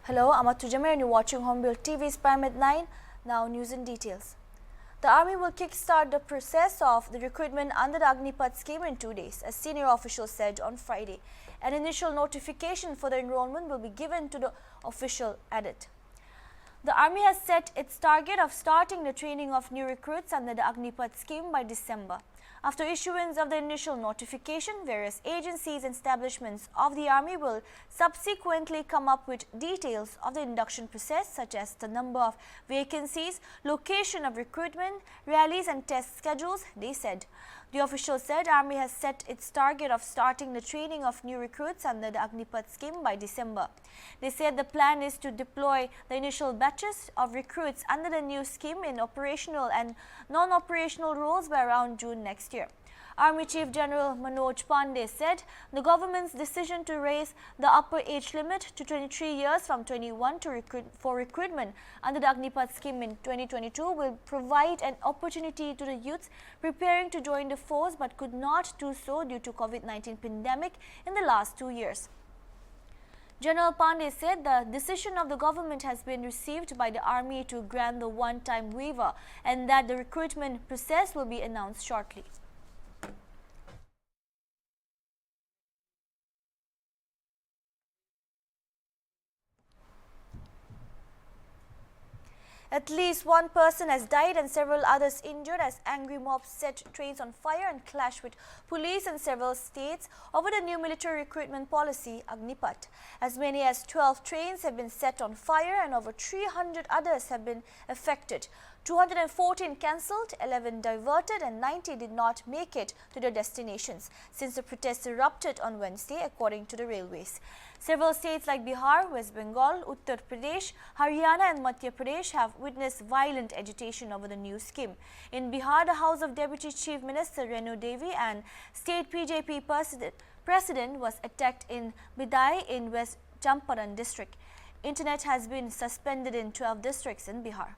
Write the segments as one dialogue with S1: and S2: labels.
S1: Hello, I'm Atujamir and you're watching HornbillTV's Prime at 9. Now news in details. The Army will kickstart the process of the recruitment under the Agnipath scheme in 2 days, as senior officials said on Friday. An initial notification for the enrollment will be given to the official added. The Army has set its target of starting the training of new recruits under the Agnipath scheme by December. After issuance of the initial notification, various agencies and establishments of the Army will subsequently come up with details of the induction process, such as the number of vacancies, location of recruitment, rallies and test schedules, they said. The official said Army has set its target of starting the training of new recruits under the Agnipath scheme by December. They said the plan is to deploy the initial batches of recruits under the new scheme in operational and non-operational roles by around June next year. Army Chief General Manoj Pandey said the government's decision to raise the upper age limit to 23 years from 21 for recruitment under the Agnipath scheme in 2022 will provide an opportunity to the youths preparing to join the force but could not do so due to COVID-19 pandemic in the last 2 years. General Pandey said the decision of the government has been received by the Army to grant the one-time waiver and that the recruitment process will be announced shortly. At least one person has died and several others injured as angry mobs set trains on fire and clashed with police in several states over the new military recruitment policy, Agnipath. As many as 12 trains have been set on fire and over 300 others have been affected. 214 cancelled, 11 diverted and 90 did not make it to their destinations since the protests erupted on Wednesday, according to the railways. Several states like Bihar, West Bengal, Uttar Pradesh, Haryana and Madhya Pradesh have witnessed violent agitation over the new scheme. In Bihar, the House of Deputy Chief Minister Renu Devi and State BJP President was attacked in Bidai in West Champaran district. Internet has been suspended in 12 districts in Bihar.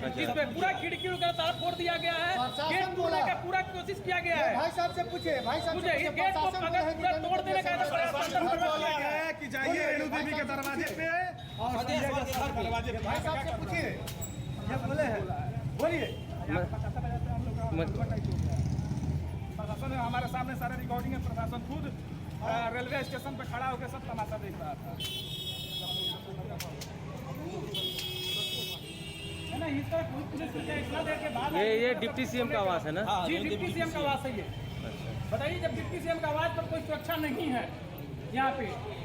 S2: जिसपे पूरा खिड़की का तार फोड़ दिया गया है, gate तोड़ने का पूरा कोशिश किया गया है। भाई साहब से पूछे, भाई साहब से ये गेट को अगर पूरा तोड़ देने का है कि जाइए रेणु देवी के दरवाजे पे और दरवाजे पे। भाई साहब से पूछिए, ये बोले हैं, बोलिए। प्रशासन हमारे सामने सारे रिकॉर्डिंग है, प्रशासन खुद रेलवे स्टेशन पे खड़ा होकर सब तमाशा देख रहा था।
S3: ये डिप्टी सीएम का आवास है ना?
S2: जी, डिप्टी सीएम का आवास है ये। बताइए, जब डिप्टी सीएम का आवास पर कोई सुरक्षा नहीं है यहाँ पे।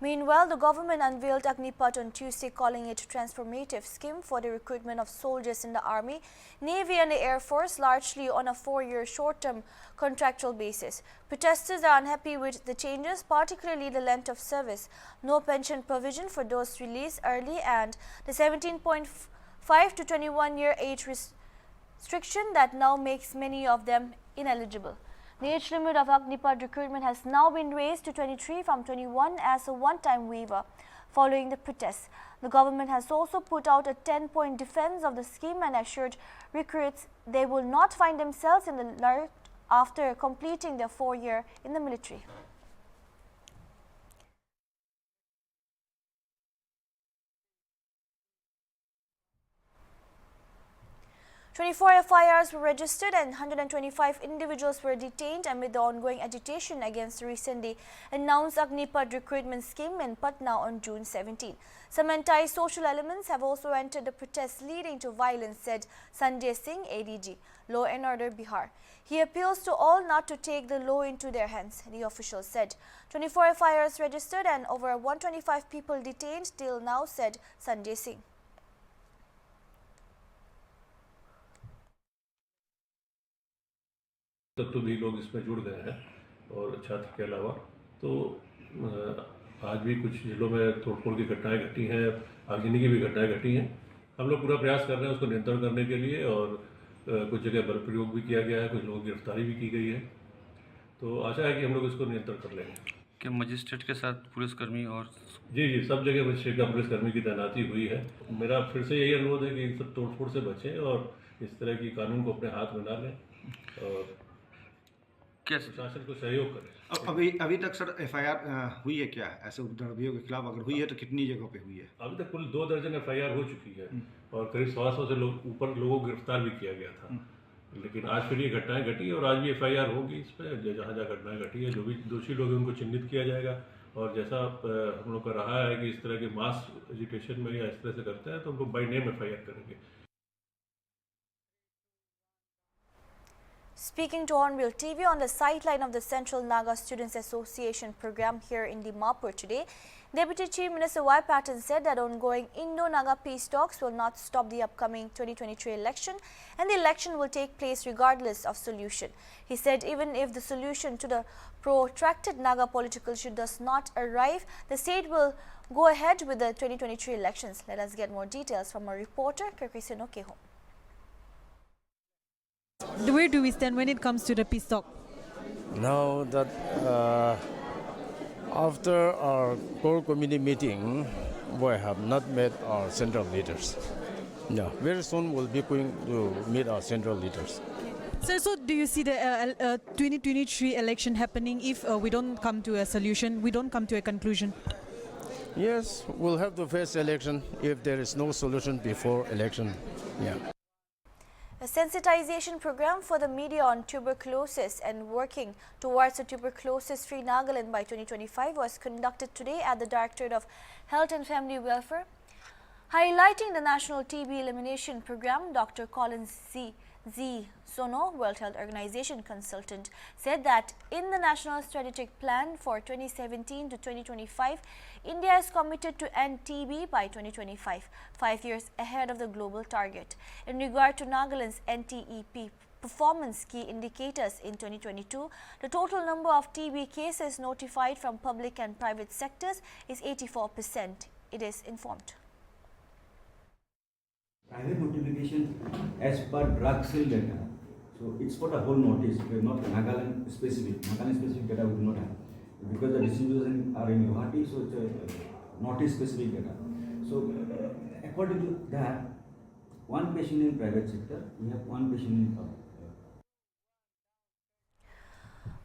S1: Meanwhile, the government unveiled Agnipath on Tuesday, calling it a transformative scheme for the recruitment of soldiers in the Army, Navy and the Air Force, largely on a 4-year short-term contractual basis. Protesters are unhappy with the changes, particularly the length of service, no pension provision for those released early and the 17.5 to 21-year age restriction that now makes many of them ineligible. The age limit of Agnipath recruitment has now been raised to 23 from 21 as a one-time waiver following the protests. The government has also put out a 10-point defense of the scheme and assured recruits they will not find themselves in the lurch after completing their 4-year in the military. 24 FIRs were registered and 125 individuals were detained amid the ongoing agitation against the recently announced Agnipath recruitment scheme in Patna on June 17. Some anti-social elements have also entered the protests leading to violence, said Sanjay Singh, ADG, Law and Order, Bihar. He appeals to all not to take the law into their hands, the official said. 24 FIRs registered and over 125 people detained till now, said Sanjay Singh.
S4: तब तो भी लोग इसमें जुड़ गए हैं और छात्र के अलावा तो आज भी कुछ जिलों में तोड़फोड़ की घटनाएं घटी हैं, आगजनी की भी घटनाएं घटी हैं। हम लोग पूरा प्रयास कर रहे हैं उसको नियंत्रण करने के लिए और कुछ जगह बल प्रयोग भी किया गया है, कुछ लोगों की गिरफ्तारी भी की गई है। तो आशा है कि हम लोग इसको नियंत्रण कर लेंगे।
S5: क्या मजिस्ट्रेट के साथ पुलिसकर्मी और
S4: जी सब जगह मजिस्ट्रेट का पुलिसकर्मी की तैनाती हुई है। मेरा फिर से यही अनुरोध है कि इन सब तोड़फोड़ से बचें और इस तरह की कानून को अपने हाथ में ना लें और प्रशासन को सहयोग करें।
S6: अभी तक सर एफआईआर हुई है क्या ऐसे उपद्रवियों के खिलाफ? अगर हुई है तो कितनी जगहों पे हुई है?
S4: अभी तक कुल 2 दर्जन एफआईआर हो चुकी है और करीब 100 से ऊपर लोगों को गिरफ्तार भी किया गया था। लेकिन आज फिर ये घटनाएं घटी और आज भी एफआईआर होगी इस पर। जहाँ जहाँ घटनाएं घटी है, जो भी दोषी लोग हैं उनको चिन्हित किया जाएगा और जैसा हम लोग का रहा है कि इस तरह के मास एजिटेशन में या इस तरह से करते हैं तो उनको बाई नेम एफआईआर करेंगे।
S1: Speaking to HornbillTV on the sideline of the Central Naga Students Association program here in Dimapur today, Deputy Chief Minister Y. Patton said that ongoing Indo-Naga peace talks will not stop the upcoming 2023 election and the election will take place regardless of solution. He said even if the solution to the protracted Naga political issue does not arrive, the state will go ahead with the 2023 elections. Let us get more details from our reporter, Kirkisino Keho.
S7: Where do we stand when it comes to the peace talk?
S8: Now that after our core committee meeting, we have not met our central leaders. Yeah, very soon we'll be going to meet our central leaders.
S7: Sir, so do you see the 2023 election happening if we don't come to a solution, we don't come to a conclusion?
S8: Yes, we'll have to face election if there is no solution before election. Yeah.
S1: A sensitization program for the media on tuberculosis and working towards a tuberculosis-free Nagaland by 2025 was conducted today at the Directorate of Health and Family Welfare. Highlighting the National TB Elimination Program, Dr. Colin Z. Sono, World Health Organization consultant, said that in the National Strategic Plan for 2017 to 2025, India is committed to end TB by 2025, 5 years ahead of the global target. In regard to Nagaland's NTEP performance key indicators in 2022, the total number of TB cases notified from public and private sectors is 84%, it is informed.
S9: Private notification as per drug sale data. So it's for the whole notice, not Nagaland specific. Nagaland specific data we do not have because the distributors are in Guwahati, so it's a notice specific data. So according to that, one patient in private sector, we have one patient in public.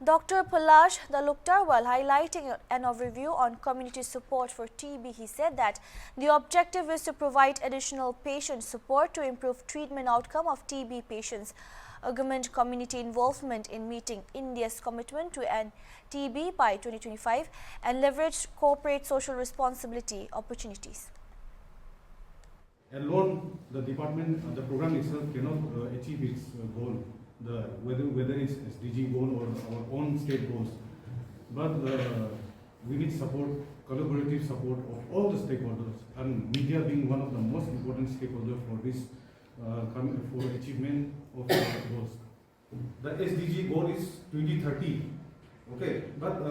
S1: Dr. Palash Dalukta, while highlighting an overview on community support for TB, he said that the objective is to provide additional patient support to improve treatment outcome of TB patients, augment community involvement in meeting India's commitment to end TB by 2025, and leverage corporate social responsibility opportunities.
S10: Alone, the department, the program itself cannot achieve its goal. Whether it's SDG goal or our own state goals, but we need support, collaborative support of all the stakeholders, and media being one of the most important stakeholders for this for achievement of our goals. The SDG goal is 2030, okay, but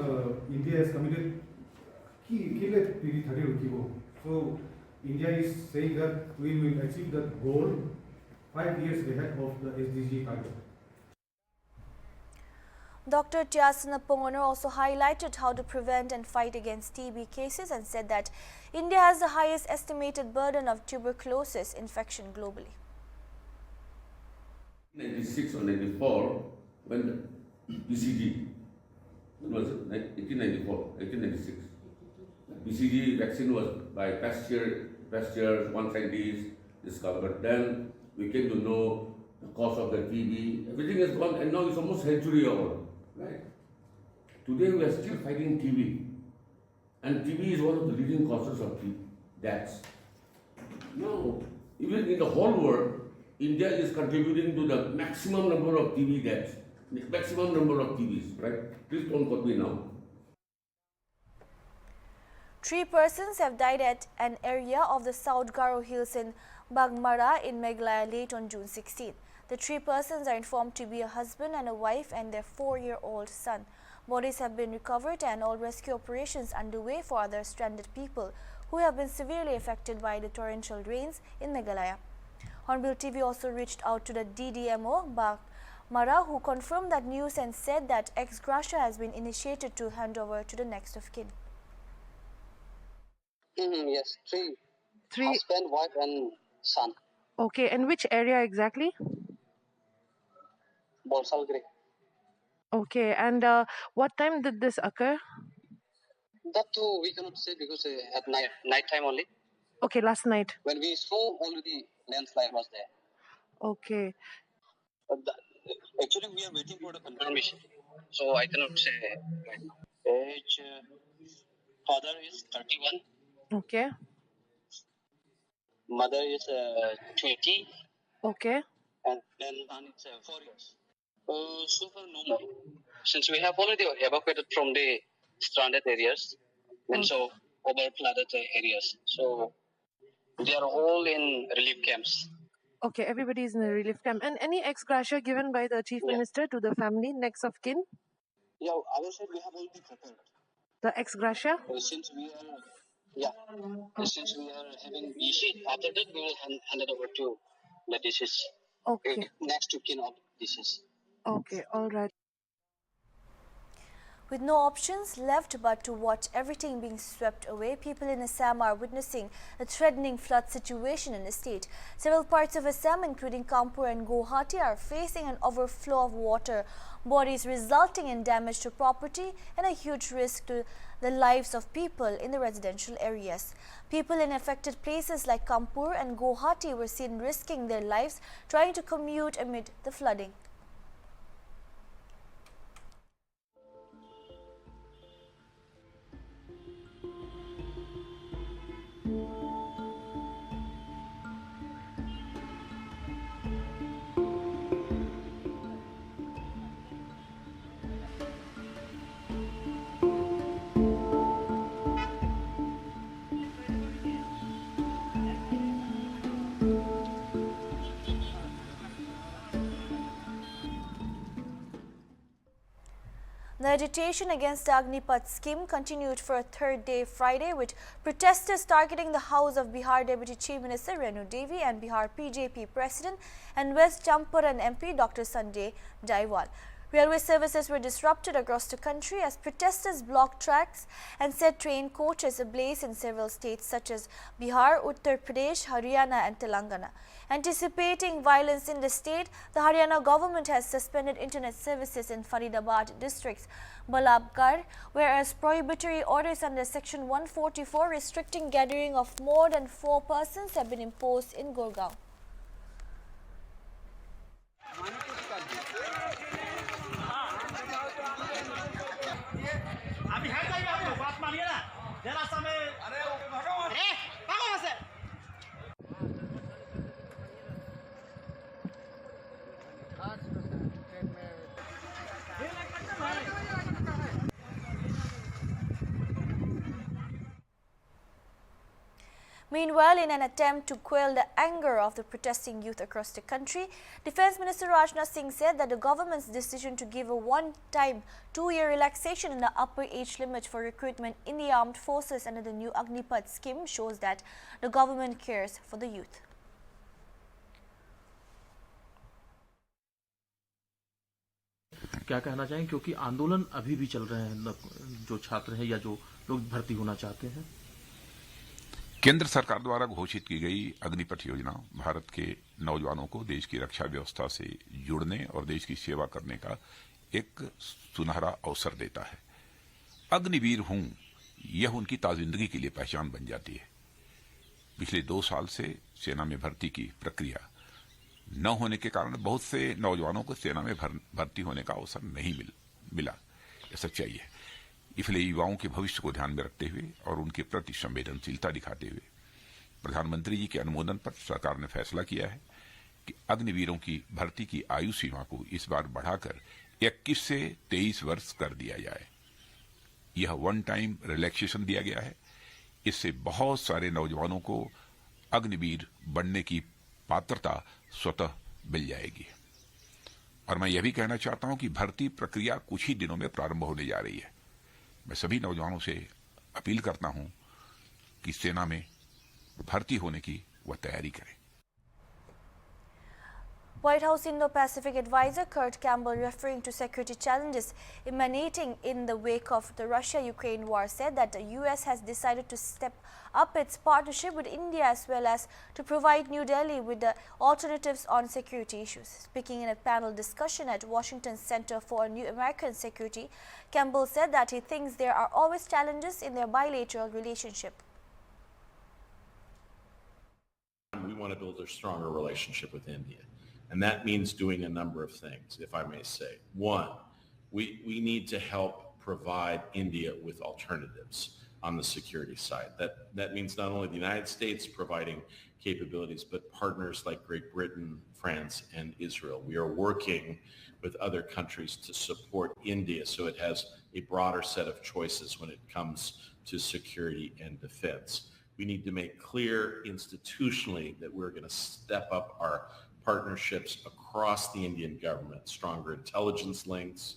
S10: India has committed kill at 2030 goal. So India is saying that we will achieve that goal 5 years ahead of the SDG target.
S1: Dr. Tiasana Pongoner also highlighted how to prevent and fight against TB cases and said that India has the highest estimated burden of tuberculosis infection globally.
S11: 96 or 94, when the BCG, it was 1894, 1896. BCG vaccine was by Pasteur, one scientist discovered. Then we came to know the cost of the TB, everything has gone, and now it's almost century over, right? Today we are still fighting TB, and TB is one of the leading causes of deaths. Now, even in the whole world, India is contributing to the maximum number of TB deaths, the maximum number of TBs, right? Please don't quote me now.
S1: 3 persons have died at an area of the South Garo Hills in Bagmara in Meghalaya late on June 16. The 3 persons are informed to be a husband and a wife and their 4-year-old son. Bodies have been recovered and all rescue operations underway for other stranded people who have been severely affected by the torrential rains in Meghalaya. HornbillTV also reached out to the DDMO Bagmara, who confirmed that news and said that ex gratia has been initiated to hand over to the next of kin.
S12: Yes, three. Husband, wife, and son.
S13: Okay, and which area exactly?
S12: Bolsalgre.
S13: Okay, and what time did this occur?
S12: That too we cannot say because at night time only.
S13: Okay, last night.
S12: When we saw already landslide was there.
S13: Okay.
S12: Actually, we are waiting for the confirmation, so I cannot say right now. Age, father is 31.
S13: Okay.
S12: Mother is 20.
S13: Okay.
S12: And then son is 4 years. So far no more. Since we have already evacuated from the stranded areas and so over flooded areas. So they are all in relief camps.
S13: Okay, everybody is in a relief camp. And any ex gratia given by the Chief Minister to the family, next of kin?
S12: Yeah, our side we have already prepared.
S13: The ex gratia?
S12: Since we are, since we are having EC, after that we will hand it over to the disease.
S13: Okay.
S12: Next to kin of disease.
S13: Okay, all right.
S1: With no options left but to watch everything being swept away, people in Assam are witnessing a threatening flood situation in the state. Several parts of Assam, including Kanpur and Guwahati, are facing an overflow of water bodies, resulting in damage to property and a huge risk to the lives of people in the residential areas. People in affected places like Kanpur and Guwahati were seen risking their lives trying to commute amid the flooding. The agitation against the Agnipath scheme continued for a third day Friday, with protesters targeting the house of Bihar Deputy Chief Minister Renu Devi and Bihar PJP President and West Champaran MP Dr. Sanjay Jaiwal. Railway services were disrupted across the country as protesters blocked tracks and set train coaches ablaze in several states such as Bihar, Uttar Pradesh, Haryana and Telangana. Anticipating violence in the state, the Haryana government has suspended internet services in Faridabad district's Balabgarh, whereas prohibitory orders under Section 144 restricting gathering of more than 4 persons have been imposed in Gurgaon. Meanwhile, in an attempt to quell the anger of the protesting youth across the country, Defence Minister Rajnath Singh said that the government's decision to give a one-time 2-year relaxation in the upper age limit for recruitment in the armed forces under the new Agnipath scheme shows that the government cares for the youth.
S14: क्या कहना चाहें, क्योंकि आंदोलन अभी भी चल रहे हैं, जो छात्र हैं या जो लोग भर्ती होना चाहते हैं।
S15: केंद्र सरकार द्वारा घोषित की गई अग्निपथ योजना भारत के नौजवानों को देश की रक्षा व्यवस्था से जुड़ने और देश की सेवा करने का एक सुनहरा अवसर देता है। अग्निवीर हूं, यह उनकी ताजिंदगी के लिए पहचान बन जाती है। पिछले 2 साल से सेना में भर्ती की प्रक्रिया न होने के कारण बहुत से नौजवानों को सेना में भर्ती होने का अवसर नहीं मिला। यह सच्चाई है। इसलिए युवाओं के भविष्य को ध्यान में रखते हुए और उनके प्रति संवेदनशीलता दिखाते हुए प्रधानमंत्री जी के अनुमोदन पर सरकार ने फैसला किया है कि अग्निवीरों की भर्ती की आयु सीमा को इस बार बढ़ाकर 21 से 23 वर्ष कर दिया जाए। यह वन टाइम रिलैक्सेशन दिया गया है। इससे बहुत सारे नौजवानों को अग्निवीर बनने की पात्रता स्वतः मिल जाएगी। और मैं यह भी कहना चाहता हूं कि भर्ती प्रक्रिया कुछ ही दिनों में प्रारंभ होने जा रही है। मैं सभी नौजवानों से अपील करता हूं कि सेना में भर्ती होने की वह तैयारी करें।
S1: White House Indo-Pacific Advisor Kurt Campbell, referring to security challenges emanating in the wake of the Russia-Ukraine war, said that the U.S. has decided to step up its partnership with India as well as to provide New Delhi with the alternatives on security issues. Speaking in a panel discussion at Washington's Center for New American Security, Campbell said that he thinks there are always challenges in their bilateral relationship.
S16: We want to build a stronger relationship with India. And that means doing a number of things, if I may say. One, we need to help provide India with alternatives on the security side. That means not only the United States providing capabilities, but partners like Great Britain, France, and Israel. We are working with other countries to support India so it has a broader set of choices when it comes to security and defense. We need to make clear institutionally that we're going to step up our partnerships across the Indian government, stronger intelligence links,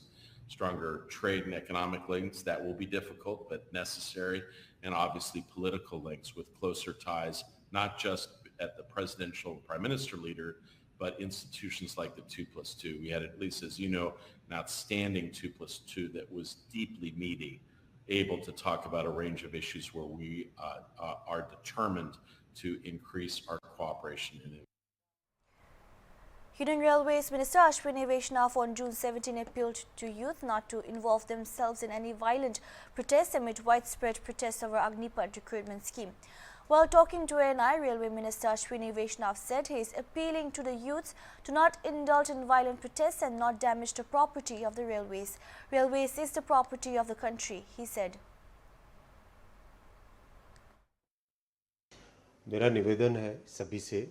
S16: stronger trade and economic links. That will be difficult but necessary, and obviously political links with closer ties, not just at the presidential prime minister leader, but institutions like the 2+2. We had, at least as you know, an outstanding 2+2 that was deeply meaty, able to talk about a range of issues where we are determined to increase our cooperation in it.
S1: Union Railways Minister Ashwini Vaishnav on June 17 appealed to youth not to involve themselves in any violent protests amid widespread protests over Agnipath recruitment scheme. While talking to ANI, Railway Minister Ashwini Vaishnav said he is appealing to the youths to not indulge in violent protests and not damage the property of the railways. Railways is the property of the country, he said.
S17: मेरा निवेदन है सभी से,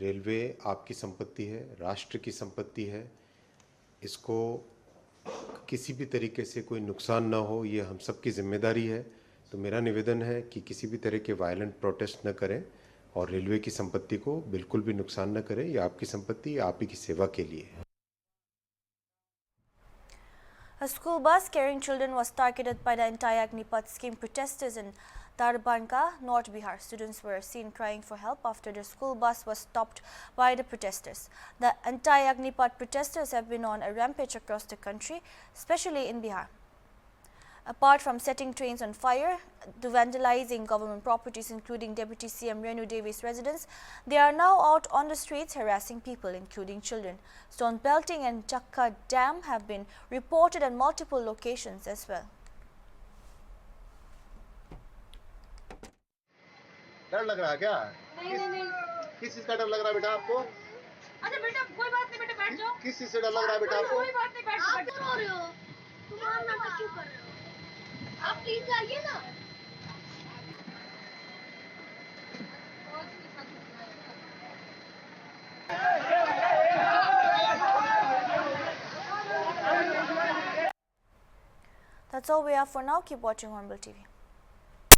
S17: railway आपकी संपत्ति है, राष्ट्र की संपत्ति है। इसको किसी भी तरीके से कोई नुकसान ना हो, ये हम सबकी जिम्मेदारी है। तो मेरा निवेदन है कि किसी भी तरह के वायलेंट प्रोटेस्ट न करें और रेलवे की संपत्ति को बिल्कुल भी नुकसान न करें। ये आपकी संपत्ति, आप ही की सेवा के लिए है।
S1: A school bus carrying children was targeted by the anti-Agnipath scheme protesters in Darbanka, North Bihar. Students were seen crying for help after the school bus was stopped by the protesters. The anti-Agnipath protesters have been on a rampage across the country, especially in Bihar. Apart from setting trains on fire, to vandalizing government properties including Deputy CM Renu Devi's residence, they are now out on the streets harassing people, including children. Stone pelting and Chakka Dam have been reported at multiple locations as well.
S18: डर लग रहा है क्या? नहीं। किस चीज का डर लग रहा है बेटा आपको? अच्छा बेटा कोई बात नहीं बेटा, बैठ जाओ। किस चीज से डर लग रहा है बेटा आपको? कोई बात नहीं, बैठ जाओ। आप क्यों रो रहे हो? तुम्हारा नाटक क्यों कर रहे हो? आप प्लीज जाइए ना।
S1: That's all we have for now. Keep watching Hornbill TV.